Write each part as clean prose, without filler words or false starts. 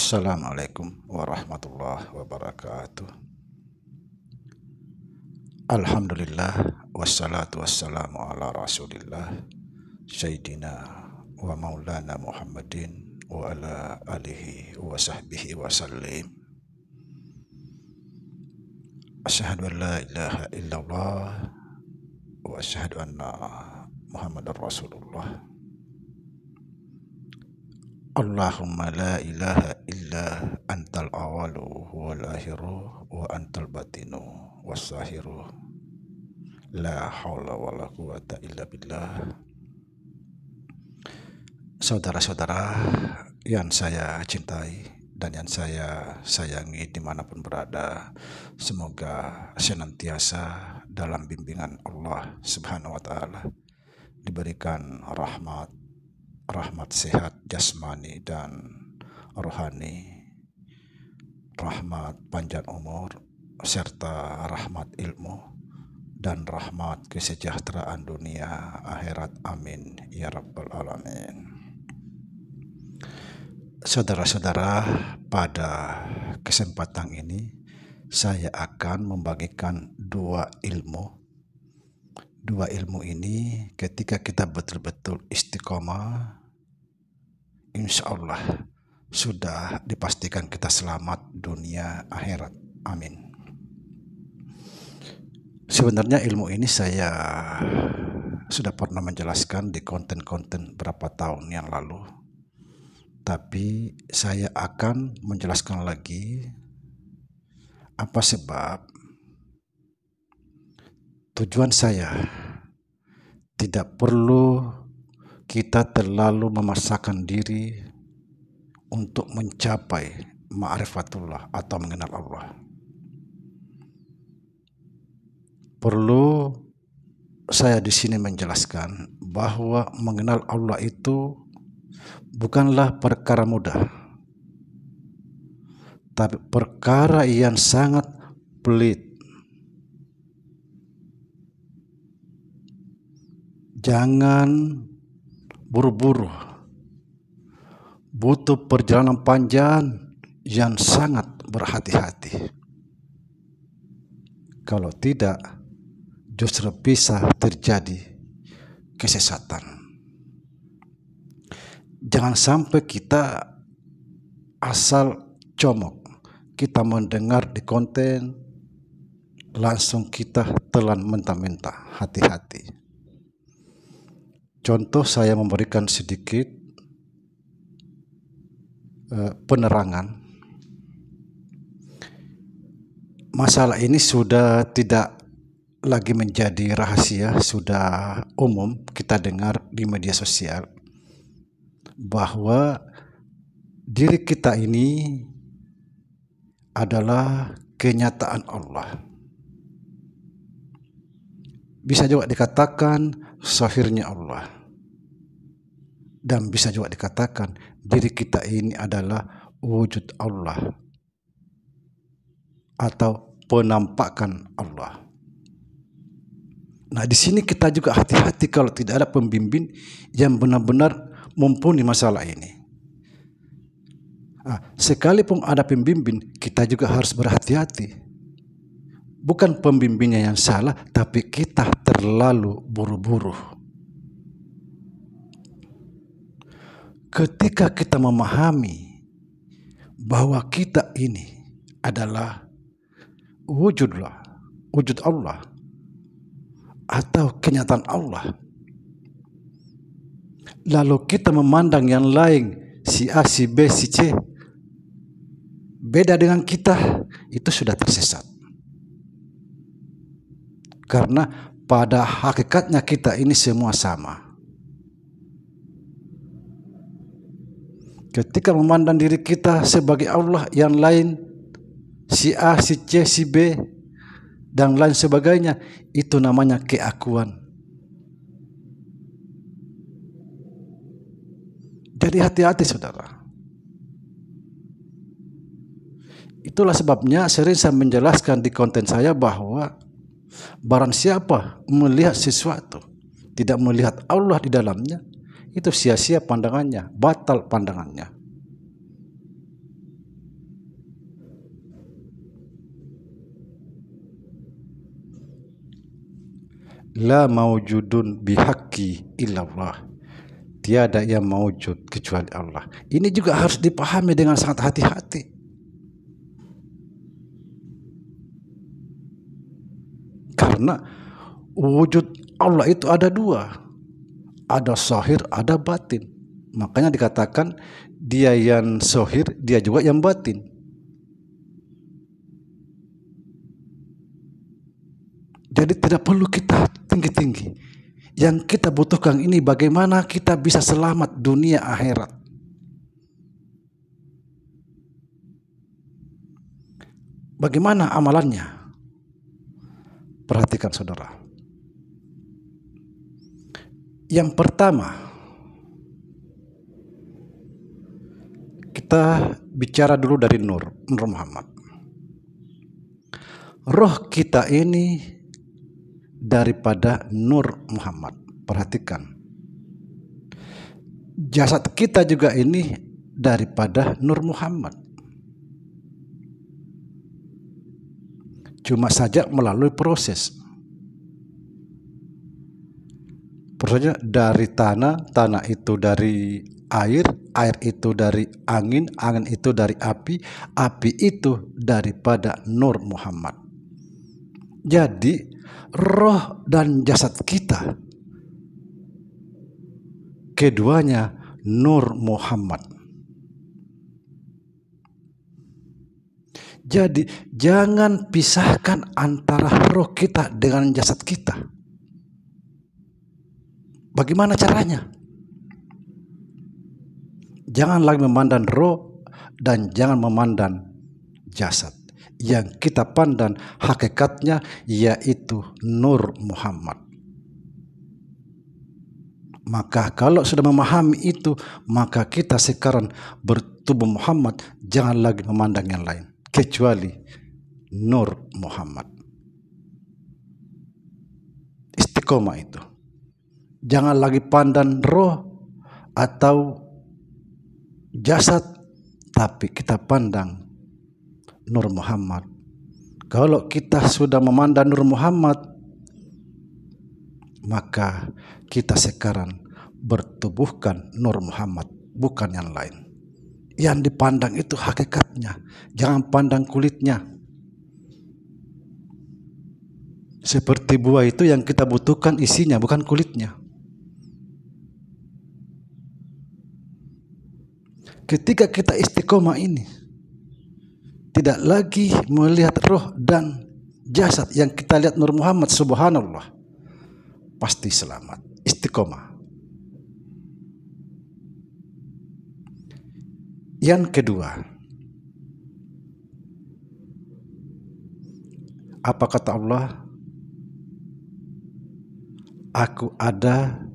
Assalamualaikum warahmatullahi wabarakatuh. Alhamdulillah wassalatu wassalamu ala rasulillah Sayyidina wa maulana Muhammadin wa ala alihi wa sahbihi wa sallim. Asyhadu an la ilaha illallah wa asyhadu anna Muhammadar Rasulullah. Allahumma la ilaha illa antal awalu wal akhiru wa antal batinu wassahiru la haula wala quwata illa billah. Saudara-saudara yang saya cintai dan yang saya sayangi dimanapun berada, semoga senantiasa dalam bimbingan Allah Subhanahu wa Ta'ala, diberikan rahmat sehat jasmani dan rohani, rahmat panjang umur, serta rahmat ilmu dan rahmat kesejahteraan dunia akhirat. Amin ya rabbal alamin. Saudara-saudara, pada kesempatan ini saya akan membagikan dua ilmu. Dua ilmu ini ketika kita betul-betul istiqomah, insya Allah sudah dipastikan kita selamat dunia akhirat. Amin. Sebenarnya ilmu ini saya sudah pernah menjelaskan di konten-konten berapa tahun yang lalu, tapi saya akan menjelaskan lagi. Apa sebab? Tujuan saya tidak perlu kita terlalu memaksakan diri untuk mencapai ma'rifatullah atau mengenal Allah. Perlu saya di sini menjelaskan bahwa mengenal Allah itu bukanlah perkara mudah, tapi perkara yang sangat pelit. Jangan buru-buru, butuh perjalanan panjang yang sangat berhati-hati. Kalau tidak, justru bisa terjadi kesesatan. Jangan sampai kita asal comok, kita mendengar di konten, langsung kita telan mentah-mentah. Hati-hati. Contoh, saya memberikan sedikit penerangan. Masalah ini sudah tidak lagi menjadi rahasia, sudah umum kita dengar di media sosial bahwa diri kita ini adalah kenyataan Allah. Bisa juga dikatakan zahirnya Allah. Dan bisa juga dikatakan diri kita ini adalah wujud Allah atau penampakan Allah. Nah, di sini kita juga hati-hati kalau tidak ada pembimbing yang benar-benar mumpuni masalah ini. Nah, sekalipun ada pembimbing, kita juga harus berhati-hati. Bukan pembimbingnya yang salah, tapi kita terlalu buru-buru. Ketika kita memahami bahwa kita ini adalah wujud Allah atau kenyataan Allah, lalu kita memandang yang lain, si A, si B, si C, beda dengan kita, itu sudah tersesat. Karena pada hakikatnya kita ini semua sama. Ketika memandang diri kita sebagai Allah, yang lain si A, si C, si B, dan lain sebagainya, itu namanya keakuan. Jadi hati-hati saudara. Itulah sebabnya sering saya menjelaskan di konten saya bahwa barang siapa melihat sesuatu tidak melihat Allah di dalamnya, itu sia-sia pandangannya, batal pandangannya. La maujudun bihaqqi illallah. Tiada yang maujud kecuali Allah. Ini juga harus dipahami dengan sangat hati-hati. Karena wujud Allah itu ada dua. Ada zahir, ada batin. Makanya dikatakan dia yang zahir, dia juga yang batin. Jadi tidak perlu kita tinggi-tinggi. Yang kita butuhkan ini bagaimana kita bisa selamat dunia akhirat. Bagaimana amalannya? Perhatikan saudara. Yang pertama, kita bicara dulu dari Nur Muhammad. Roh kita ini daripada Nur Muhammad. Perhatikan. Jasad kita juga ini daripada Nur Muhammad. Cuma saja melalui proses. Prosesnya dari tanah, tanah itu dari air, air itu dari angin, angin itu dari api, api itu daripada Nur Muhammad. Jadi roh dan jasad kita keduanya Nur Muhammad. Jadi jangan pisahkan antara roh kita dengan jasad kita. Bagaimana caranya? Jangan lagi memandang roh dan jangan memandang jasad. Yang kita pandang hakikatnya yaitu Nur Muhammad. Maka kalau sudah memahami itu, maka kita sekarang bertubuh Muhammad, jangan lagi memandang yang lain kecuali Nur Muhammad. Istiqomah itu. Jangan lagi pandang roh atau jasad, tapi kita pandang Nur Muhammad. Kalau kita sudah memandang Nur Muhammad, maka kita sekarang bertubuhkan Nur Muhammad, bukan yang lain. Yang dipandang itu hakikatnya, jangan pandang kulitnya. Seperti buah itu yang kita butuhkan isinya, bukan kulitnya. Ketika kita istiqomah ini, tidak lagi melihat roh dan jasad, yang kita lihat Nur Muhammad, subhanallah, pasti selamat, istiqomah. Yang kedua, apa kata Allah? Aku ada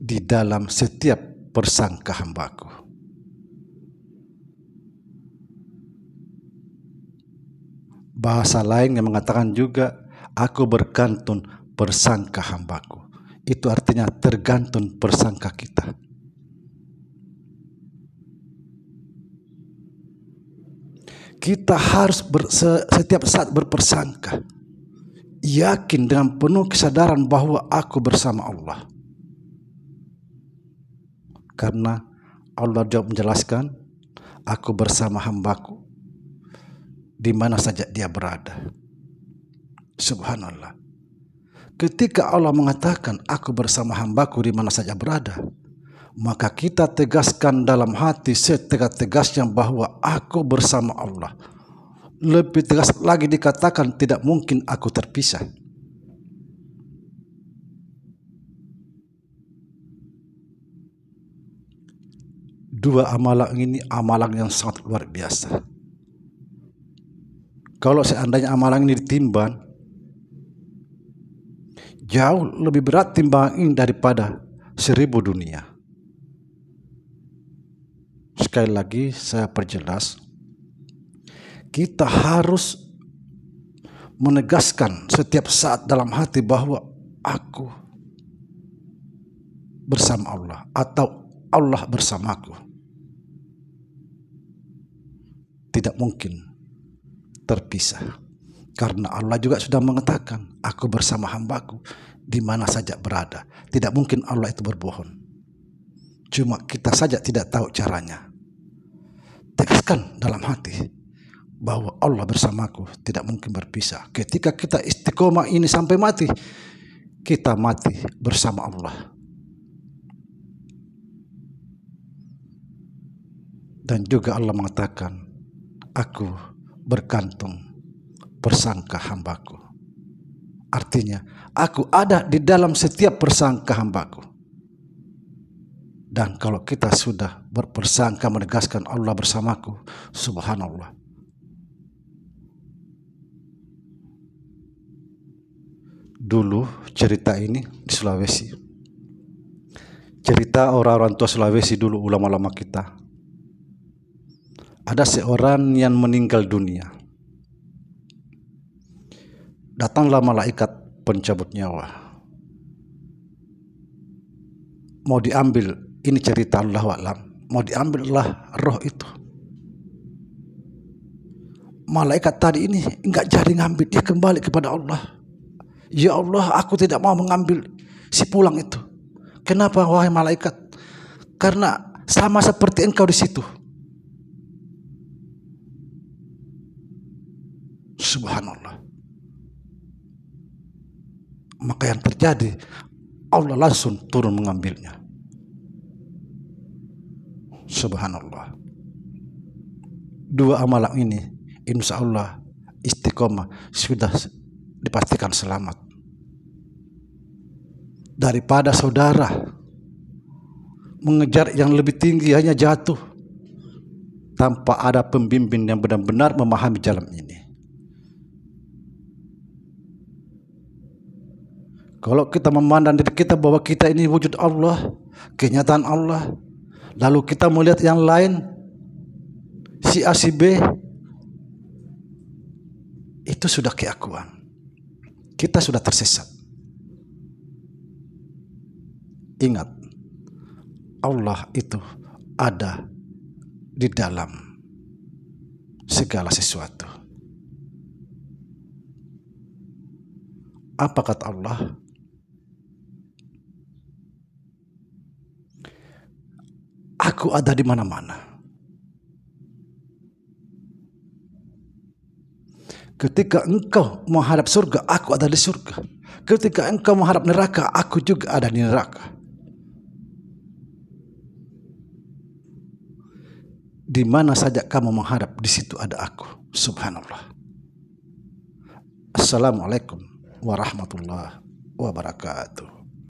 di dalam setiap persangka hambaku. Bahasa lain yang mengatakan juga, aku bergantung persangka hambaku. Itu artinya tergantung persangka kita. Kita harus setiap saat berpersangka, yakin dengan penuh kesadaran bahwa aku bersama Allah. Karena Allah jawab menjelaskan, aku bersama hambaku di mana saja dia berada. Subhanallah. Ketika Allah mengatakan aku bersama hambaku di mana saja berada, maka kita tegaskan dalam hati setegas-tegasnya bahwa aku bersama Allah. Lebih tegas lagi dikatakan tidak mungkin aku terpisah. Dua amalan ini amalan yang sangat luar biasa. Kalau seandainya amalan ini ditimbang, jauh lebih berat timbangan ini daripada 1000 dunia. Sekali lagi saya perjelas, kita harus menegaskan setiap saat dalam hati bahwa aku bersama Allah atau Allah bersamaku. Tidak mungkin terpisah. Karena Allah juga sudah mengatakan, aku bersama hambaku di mana saja berada. Tidak mungkin Allah itu berbohong. Cuma kita saja tidak tahu caranya. Tegaskan dalam hati bahwa Allah bersamaku, tidak mungkin berpisah. Ketika kita istiqomah ini sampai mati, kita mati bersama Allah. Dan juga Allah mengatakan, aku bergantung persangka hambaku. Artinya, aku ada di dalam setiap persangka hambaku. Dan kalau kita sudah berpersangka menegaskan Allah bersamaku, subhanallah. Dulu cerita ini di Sulawesi. Cerita orang-orang tua Sulawesi dulu, ulama-ulama kita. Ada seorang yang meninggal dunia. Datanglah malaikat pencabut nyawa. Mau diambil, ini cerita Allah wa'lam, mau diambillah roh itu. Malaikat tadi ini enggak jadi ngambil, dia kembali kepada Allah. Ya Allah, aku tidak mau mengambil si pulang itu. Kenapa wahai malaikat? Karena sama seperti engkau di situ. Subhanallah. Maka yang terjadi, Allah langsung turun mengambilnya. Subhanallah. Dua amalan ini, insya Allah istiqomah sudah dipastikan selamat. Daripada saudara mengejar yang lebih tinggi hanya jatuh tanpa ada pembimbing yang benar-benar memahami jalan ini. Kalau kita memandang diri kita bahwa kita ini wujud Allah, kenyataan Allah, lalu kita melihat yang lain, si A, si B, itu sudah keakuan. Kita sudah tersesat. Ingat, Allah itu ada di dalam segala sesuatu. Apa kata Allah? Aku ada di mana-mana. Ketika engkau menghadap surga, aku ada di surga. Ketika engkau menghadap neraka, aku juga ada di neraka. Di mana saja kamu menghadap, di situ ada aku. Subhanallah. Assalamualaikum warahmatullahi wabarakatuh.